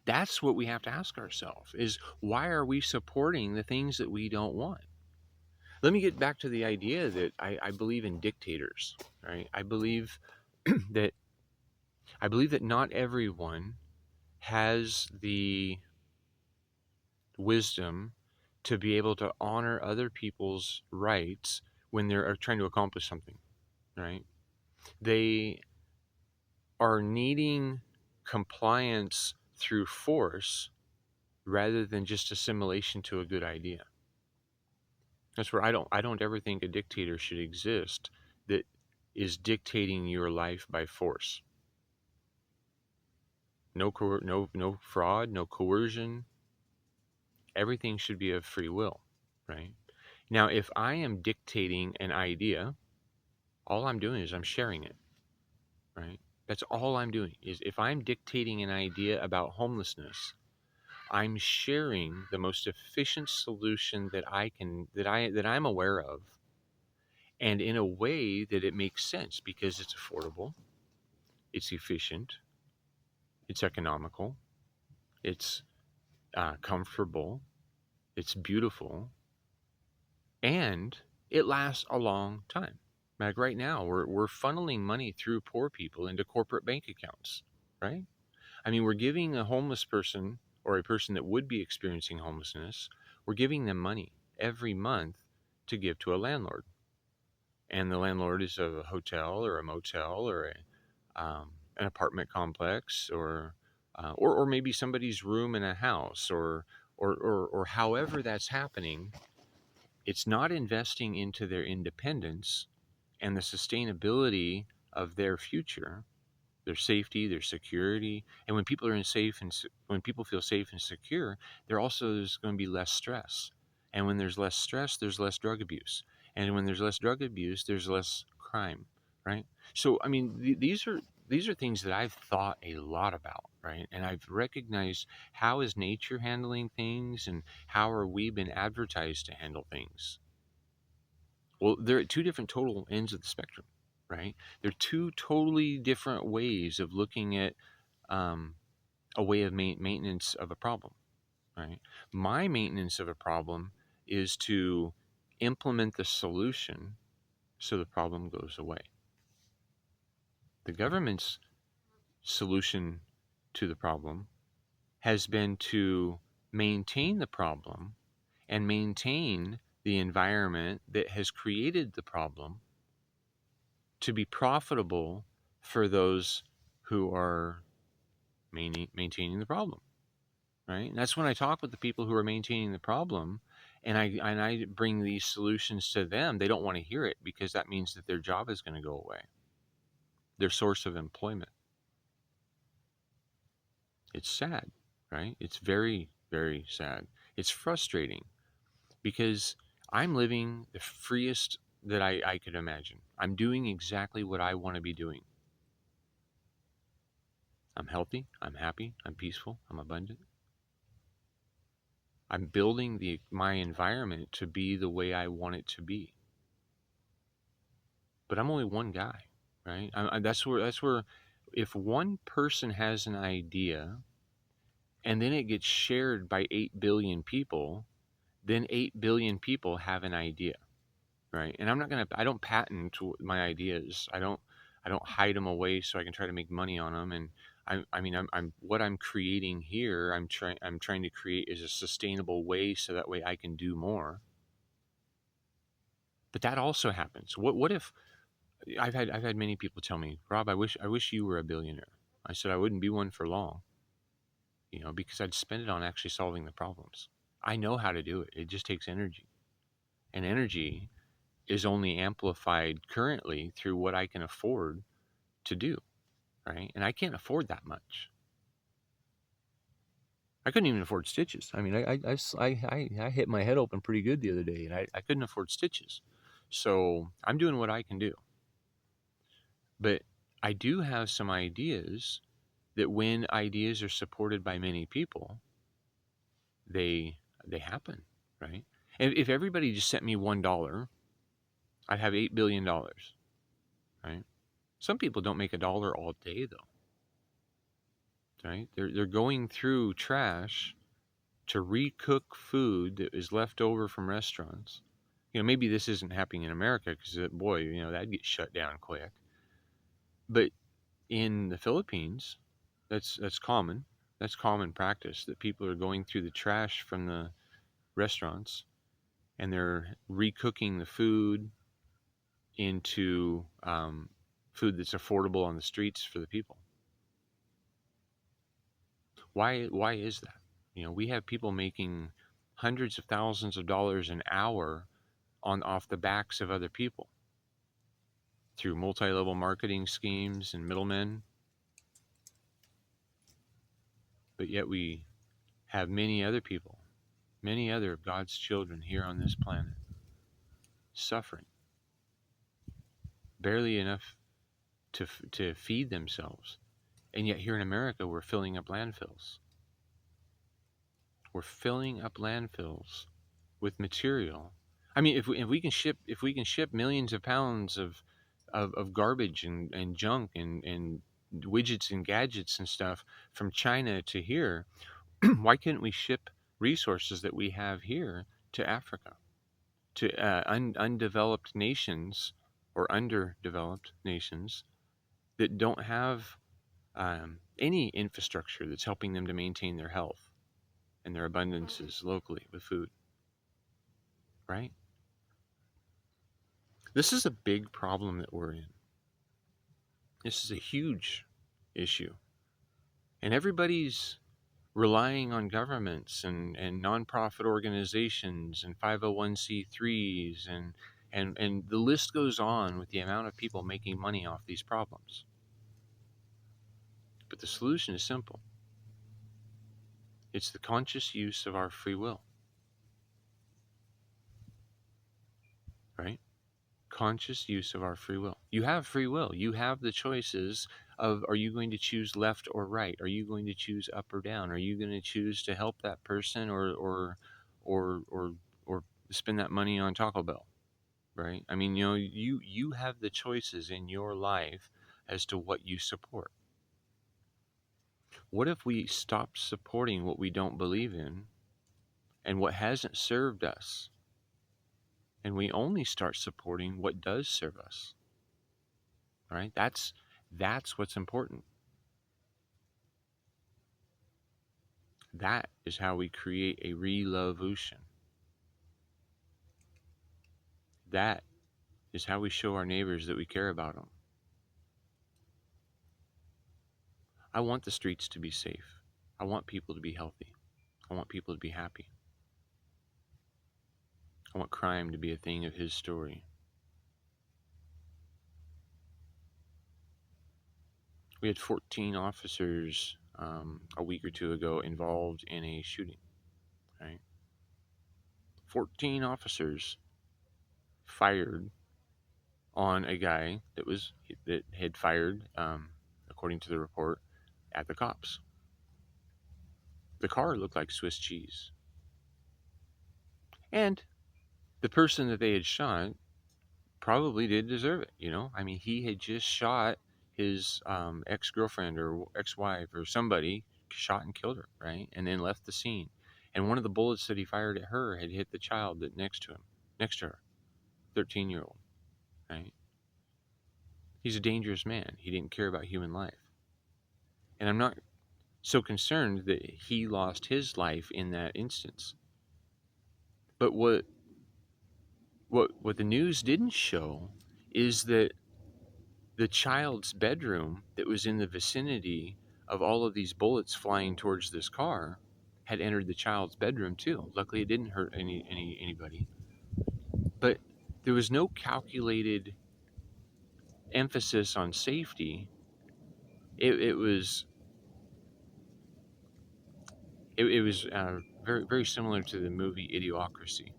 That's what we have to ask ourselves, is why are we supporting the things that we don't want? Let me get back to the idea that I believe in dictators, right? That I believe that not everyone has the wisdom to be able to honor other people's rights when they're trying to accomplish something, right? They are needing compliance through force rather than just assimilation to a good idea. That's where I don't ever think a dictator should exist that is dictating your life by force. No fraud, no coercion. Everything should be of free will, right? Now, if I am dictating an idea, all I'm doing is I'm sharing it, right? That's all I'm doing. Is if I'm dictating an idea about homelessness, I'm sharing the most efficient solution that I'm aware of, and in a way that it makes sense because it's affordable, it's efficient, it's economical, it's comfortable, it's beautiful, and it lasts a long time. Like right now, we're funneling money through poor people into corporate bank accounts, right? I mean, we're giving a homeless person or a person that would be experiencing homelessness, we're giving them money every month to give to a landlord. And the landlord is a hotel or a motel or an apartment complex or maybe somebody's room in a house or however that's happening. It's not investing into their independence and the sustainability of their future, their safety, their security. And when people are when people feel safe and secure, there's going to be less stress. And when there's less stress, there's less drug abuse. And when there's less drug abuse, there's less crime, right? So I mean, these are things that I've thought a lot about, right? And I've recognized how is nature handling things and how are we been advertised to handle things. Well, they're at two different total ends of the spectrum, right? They're two totally different ways of looking at um, a way of maintenance of a problem, right? My maintenance of a problem is to implement the solution so the problem goes away. The government's solution to the problem has been to maintain the problem and maintain the environment that has created the problem to be profitable for those who are maintaining the problem, right? And that's when I talk with the people who are maintaining the problem, and I bring these solutions to them. They don't want to hear it because that means that their job is going to go away, their source of employment. It's sad, right? It's very, very sad. It's frustrating because I'm living the freest that I could imagine. I'm doing exactly what I want to be doing. I'm healthy, I'm happy, I'm peaceful, I'm abundant. I'm building my environment to be the way I want it to be. But I'm only one guy, right? That's where if one person has an idea and then it gets shared by 8 billion people, then 8 billion people have an idea, right? And I don't patent my ideas. I don't hide them away so I can try to make money on them. And I'm what I'm creating here. I'm trying to create is a sustainable way so that way I can do more. But that also happens. What if I've had many people tell me, Rob, I wish you were a billionaire. I said I wouldn't be one for long, because I'd spend it on actually solving the problems. I know how to do it. It just takes energy, and energy is only amplified currently through what I can afford to do, right? And I can't afford that much. I couldn't even afford stitches. I mean, I hit my head open pretty good the other day, and I couldn't afford stitches. So I'm doing what I can do. But I do have some ideas that when ideas are supported by many people, they they happen, right? And if everybody just sent me $1, I'd have $8 billion, right? Some people don't make a dollar all day though. right? They're going through trash to recook food that is left over from restaurants. Maybe this isn't happening in America because, boy, that'd get shut down quick. But in the Philippines, that's common. That's common practice that people are going through the trash from the restaurants and they're recooking the food into food that's affordable on the streets for the people. Why is that? We have people making hundreds of thousands of dollars an hour on off the backs of other people through multi-level marketing schemes and middlemen, but yet we have many other people, many other of God's children here on this planet suffering barely enough to feed themselves. And yet here in America, we're filling up landfills. We're filling up landfills with material. I mean, if we can ship millions of pounds of garbage and junk and widgets and gadgets and stuff from China to here, why couldn't we ship resources that we have here to Africa, to undeveloped nations or underdeveloped nations that don't have any infrastructure that's helping them to maintain their health and their abundances locally with food, right? This is a big problem that we're in. This is a huge issue. And everybody's relying on governments and nonprofit organizations and 501c3s and the list goes on with the amount of people making money off these problems. But the solution is simple. It's the conscious use of our free will, right? Conscious use of our free will. You have free will. You have the choices of, are you going to choose left or right? Are you going to choose up or down? Are you going to choose to help that person or spend that money on Taco Bell, right? I mean, you have the choices in your life as to what you support. What if we stop supporting what we don't believe in and what hasn't served us, and we only start supporting what does serve us? Right? That's what's important. That is how we create a revolution. That is how we show our neighbors that we care about them. I want the streets to be safe. I want people to be healthy. I want people to be happy. I want crime to be a thing of his story. We had 14 officers a week or two ago involved in a shooting, right? 14 officers fired on a guy that had fired, according to the report, at the cops. The car looked like Swiss cheese. And the person that they had shot probably did deserve it, I mean, he had just shot his ex-girlfriend or ex-wife or somebody, shot and killed her, right? And then left the scene. And one of the bullets that he fired at her had hit the child that next to her, 13-year-old, right? He's a dangerous man. He didn't care about human life. And I'm not so concerned that he lost his life in that instance. But what the news didn't show is that the child's bedroom that was in the vicinity of all of these bullets flying towards this car had entered the child's bedroom too. Luckily, it didn't hurt anybody. But there was no calculated emphasis on safety. It was very, very similar to the movie Idiocracy.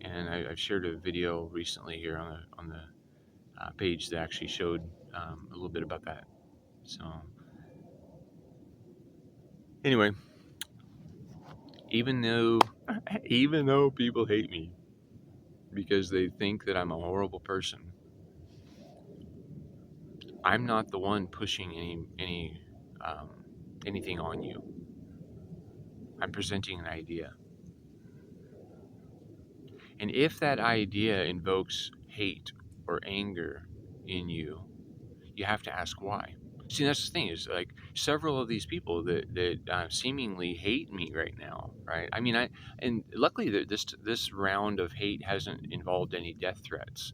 And I've shared a video recently here on the page that actually showed a little bit about that. So anyway, even though people hate me because they think that I'm a horrible person, I'm not the one pushing any anything on you. I'm presenting an idea. And if that idea invokes hate or anger in you, you have to ask why. See, that's the thing is like several of these people that seemingly hate me right now, right? I mean, and luckily this round of hate hasn't involved any death threats,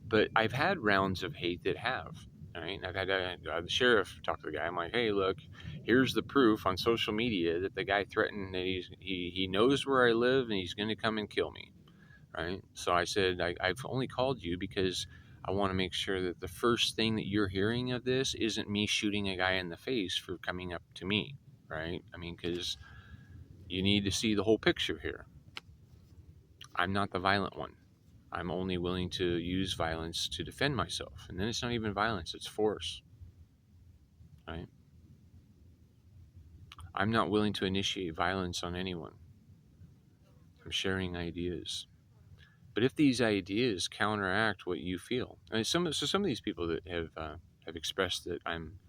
but I've had rounds of hate that have. Right? I've had the sheriff talk to the guy. I'm like, hey, look, here's the proof on social media that the guy threatened that he knows where I live and he's going to come and kill me. Right? So I said, I've only called you because I want to make sure that the first thing that you're hearing of this isn't me shooting a guy in the face for coming up to me. Right? I mean, because you need to see the whole picture here. I'm not the violent one. I'm only willing to use violence to defend myself. And then it's not even violence, it's force. Right? I'm not willing to initiate violence on anyone. I'm sharing ideas. But if these ideas counteract what you feel, and some of these people that have expressed that I'm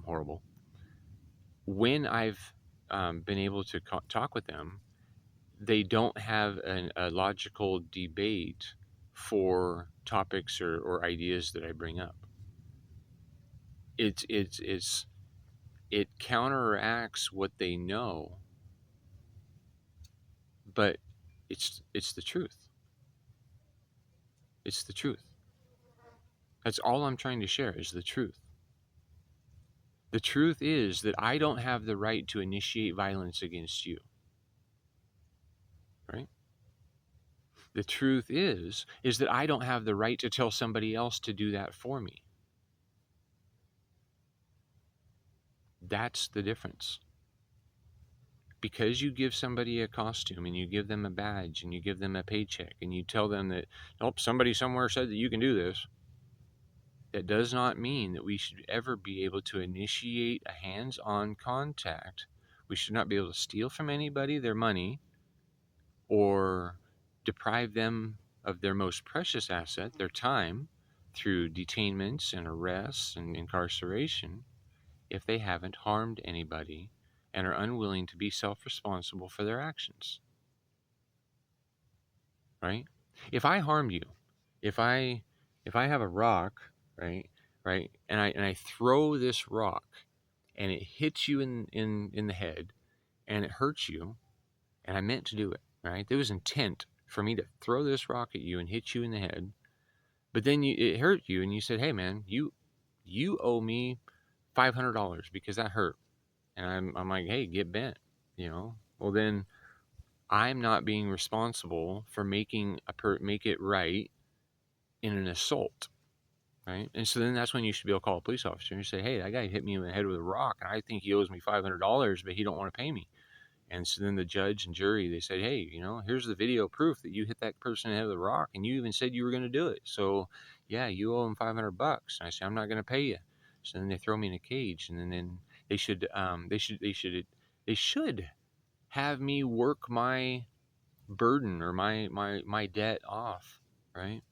horrible, when I've been able to talk with them, they don't have a logical debate for topics or ideas that I bring up. It counteracts what they know, but it's the truth. It's the truth. That's all I'm trying to share is the truth. The truth is that I don't have the right to initiate violence against you. Right? The truth is that I don't have the right to tell somebody else to do that for me. That's the difference. Because you give somebody a costume and you give them a badge and you give them a paycheck and you tell them that, nope, somebody somewhere said that you can do this, that does not mean that we should ever be able to initiate a hands-on contact. We should not be able to steal from anybody their money or deprive them of their most precious asset, their time, through detainments and arrests and incarceration if they haven't harmed anybody and are unwilling to be self-responsible for their actions. Right? If I harmed you, if I have a rock, right, and I throw this rock and it hits you in the head and it hurts you, and I meant to do it, right? There was intent for me to throw this rock at you and hit you in the head, but then it hurt you, and you said, "Hey, man, you owe me $500 because that hurt," and I'm like, "Hey, get bent," you know. Well, then I'm not being responsible for making make it right in an assault, right? And so then that's when you should be able to call a police officer and say, "Hey, that guy hit me in the head with a rock, and I think he owes me $500, but he don't want to pay me." And so then the judge and jury, they said, "Hey, here's the video proof that you hit that person in the head with a rock, and you even said you were going to do it. So, yeah, you owe him $500." And I said, "I'm not going to pay you." So then they throw me in a cage, and then they should, they should have me work my burden or my debt off, right?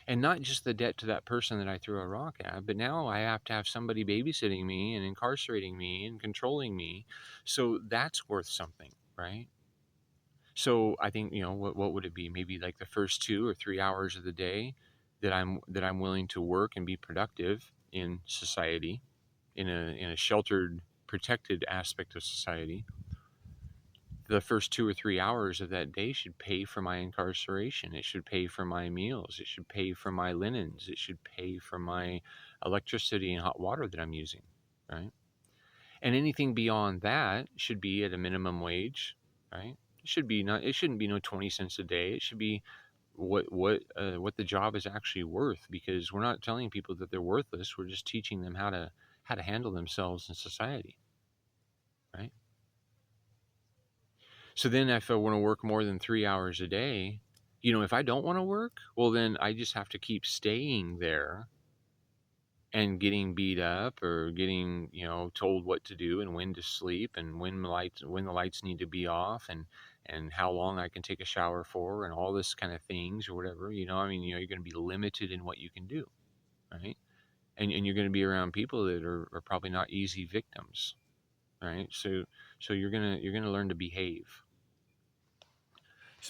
And not just the debt to that person that I threw a rock at, but now I have to have somebody babysitting me and incarcerating me and controlling me. So that's worth something, right? So I think, what would it be? Maybe like the first 2 or 3 hours of the day that I'm willing to work and be productive in society, in a sheltered, protected aspect of society. The first 2 or 3 hours of that day should pay for my incarceration. It should pay for my meals. It should pay for my linens. It should pay for my electricity and hot water that I'm using, right? And anything beyond that should be at a minimum wage, right? It shouldn't be no 20 cents a day. It should be what the job is actually worth, because we're not telling people that they're worthless. We're just teaching them how to handle themselves in society, right? So then if I want to work more than 3 hours a day, if I don't want to work, well, then I just have to keep staying there and getting beat up or getting, told what to do and when to sleep and when the lights need to be off, and how long I can take a shower for and all this kind of things or whatever, you're going to be limited in what you can do, right? And you're going to be around people that are probably not easy victims, right? So you're gonna learn to behave.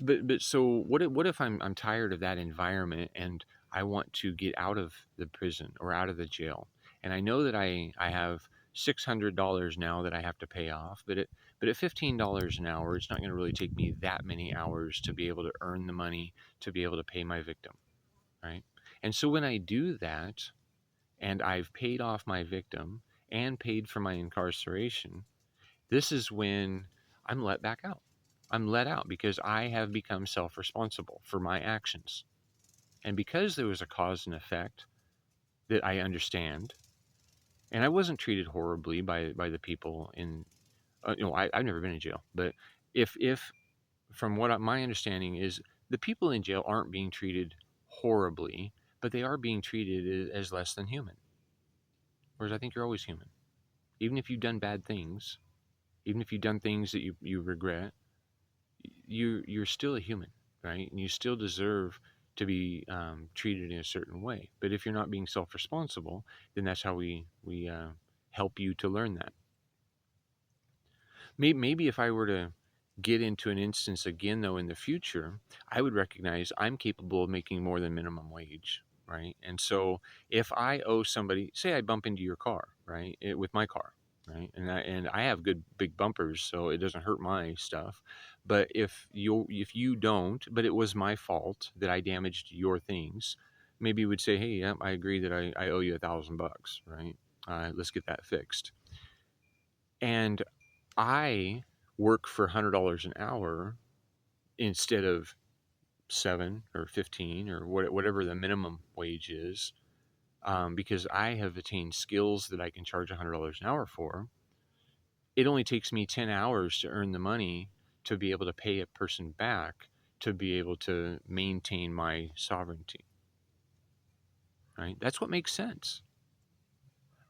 But what if I'm tired of that environment and I want to get out of the prison or out of the jail, and I know that I have $600 now that I have to pay off, but at $15 an hour, it's not going to really take me that many hours to be able to earn the money to be able to pay my victim, right? And so when I do that, and I've paid off my victim and paid for my incarceration, this is when I'm let back out. I'm let out because I have become self responsible for my actions. And because there was a cause and effect that I understand, and I wasn't treated horribly by the people in, I've never been in jail, but if from what my understanding is, the people in jail aren't being treated horribly, but they are being treated as less than human. Whereas I think you're always human. Even if you've done bad things, even if you've done things that you regret, you're still a human, right? And you still deserve to be treated in a certain way. But if you're not being self-responsible, then that's how we help you to learn that. Maybe if I were to get into an instance again, though, in the future, I would recognize I'm capable of making more than minimum wage, right? And so if I owe somebody, say I bump into your car, right, with my car, right, and I have good big bumpers, so it doesn't hurt my stuff. But if you don't, but it was my fault that I damaged your things, maybe you would say, hey, yeah, I agree that I owe you $1,000, right? Let's get that fixed. And I work for $100 an hour instead of 7 or 15 or whatever the minimum wage is, because I have attained skills that I can charge $100 an hour for. It only takes me 10 hours to earn the money to be able to pay a person back to be able to maintain my sovereignty. Right? That's what makes sense.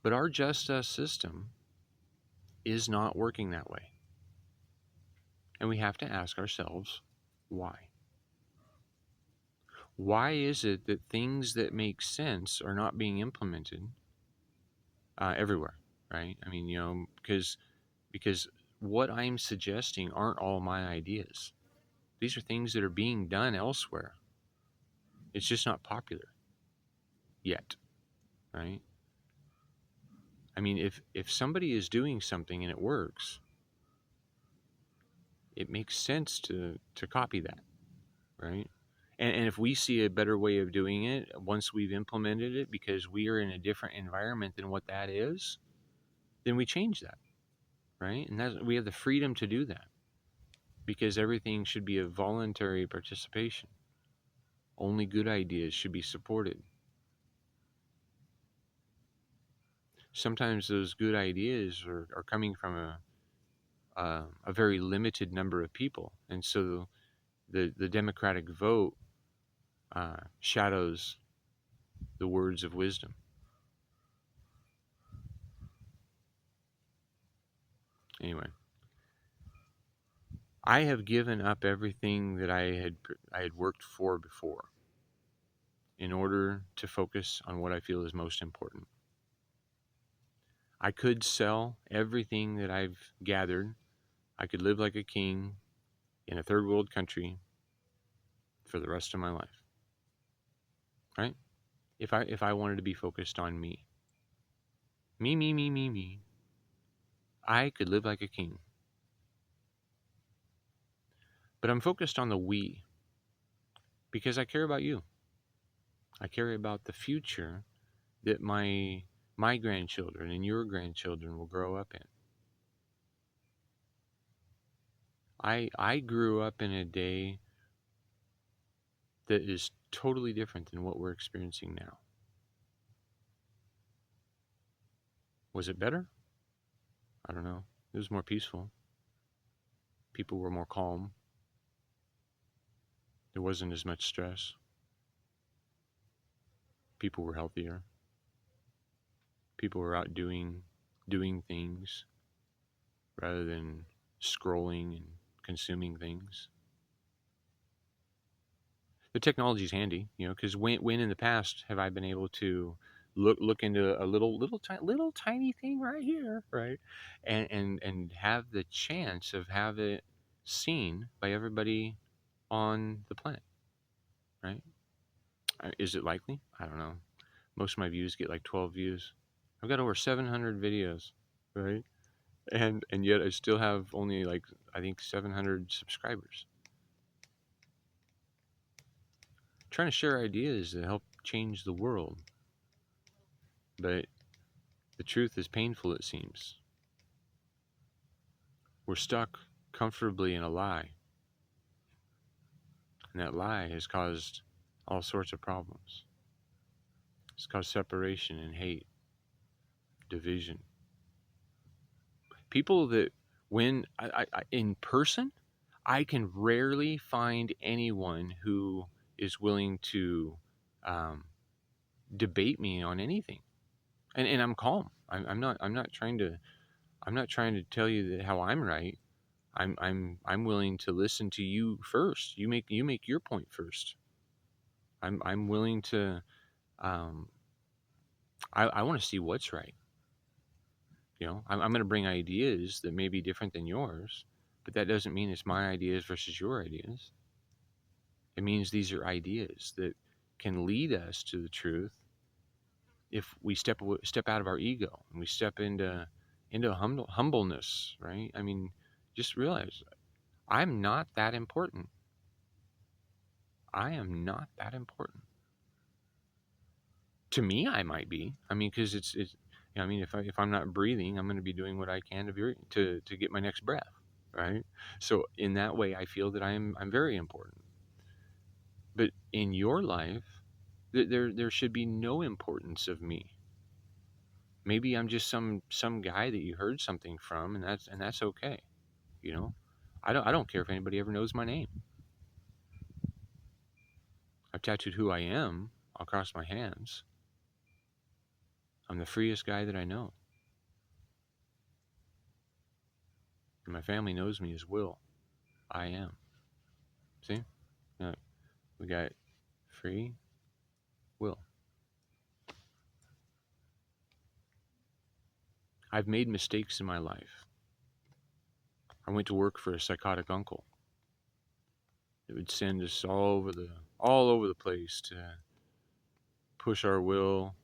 But our justice system is not working that way. And we have to ask ourselves why. Why is it that things that make sense are not being implemented everywhere, right? I mean, because what I'm suggesting aren't all my ideas. These are things that are being done elsewhere. It's just not popular yet, right? I mean, if somebody is doing something and it works, it makes sense to copy that, right? And if we see a better way of doing it once we've implemented it because we are in a different environment than what that is, then we change that, right? And we have the freedom to do that because everything should be a voluntary participation. Only good ideas should be supported. Sometimes those good ideas are coming from a very limited number of people, and so the democratic vote shadows the words of wisdom. Anyway, I have given up everything that I had worked for before in order to focus on what I feel is most important. I could sell everything that I've gathered. I could live like a king in a third world country for the rest of my life. Right? If I wanted to be focused on me. Me, me, me, me, me. I could live like a king. But I'm focused on the we because I care about you. I care about the future that my grandchildren and your grandchildren will grow up in. I grew up in a day that is totally different than what we're experiencing now. Was it better? I don't know. It was more peaceful. People were more calm. There wasn't as much stress. People were healthier. People were out doing things rather than scrolling and consuming things. The technology is handy, because when in the past have I been able to look into a little tiny thing right here, right? And have the chance of have it seen by everybody on the planet, right? Is it likely? I don't know. Most of my views get like 12 views. I've got over 700 videos, right? And yet I still have only like, I think, 700 subscribers. I'm trying to share ideas that help change the world, but the truth is painful, it seems. We're stuck comfortably in a lie, and that lie has caused all sorts of problems. It's caused separation and hate, division. People that, when in person, I can rarely find anyone who is willing to um, debate me on anything, and I'm calm. I'm not trying to tell you that how I'm right. I'm willing to listen to you first. You make your point first. I'm willing to. Um, I want to see what's right. I'm going to bring ideas that may be different than yours, but that doesn't mean it's my ideas versus your ideas. It means these are ideas that can lead us to the truth if we step out of our ego and we step into humbleness, right? I mean, just realize I'm not that important. I am not that important. To me, I might be. I mean, because I mean, if I'm not breathing, I'm going to be doing what I can to get my next breath, right? So in that way, I feel that I'm very important. But in your life, there should be no importance of me. Maybe I'm just some guy that you heard something from, and that's okay. You know, I don't care if anybody ever knows my name. I've tattooed who I am across my hands. I'm the freest guy that I know. And my family knows me as Will. I am. See? We got free Will. I've made mistakes in my life. I went to work for a psychotic uncle. It would send us all over the place to push our will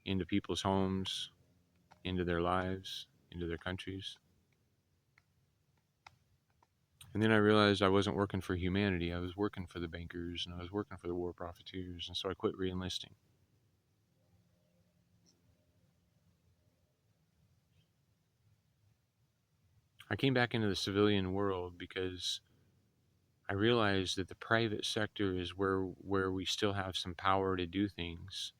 into people's homes, into their lives, into their countries. And then I realized I wasn't working for humanity. I was working for the bankers, and I was working for the war profiteers, and so I quit re-enlisting. I came back into the civilian world because I realized that the private sector is where we still have some power to do things.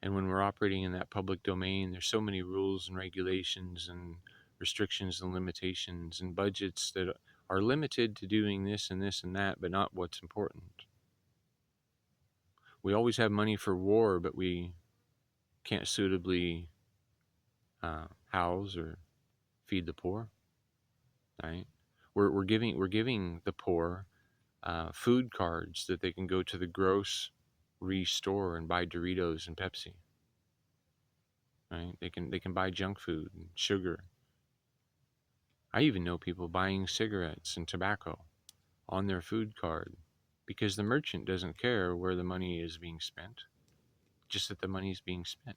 And when we're operating in that public domain, there's so many rules and regulations and restrictions and limitations and budgets that are limited to doing this and this and that, but not what's important. We always have money for war, but we can't suitably house or feed the poor, right? We're giving the poor food cards that they can go to the grocery store and buy Doritos and Pepsi, right? They can buy junk food and sugar. I even know people buying cigarettes and tobacco on their food card because the merchant doesn't care where the money is being spent, just that the money is being spent.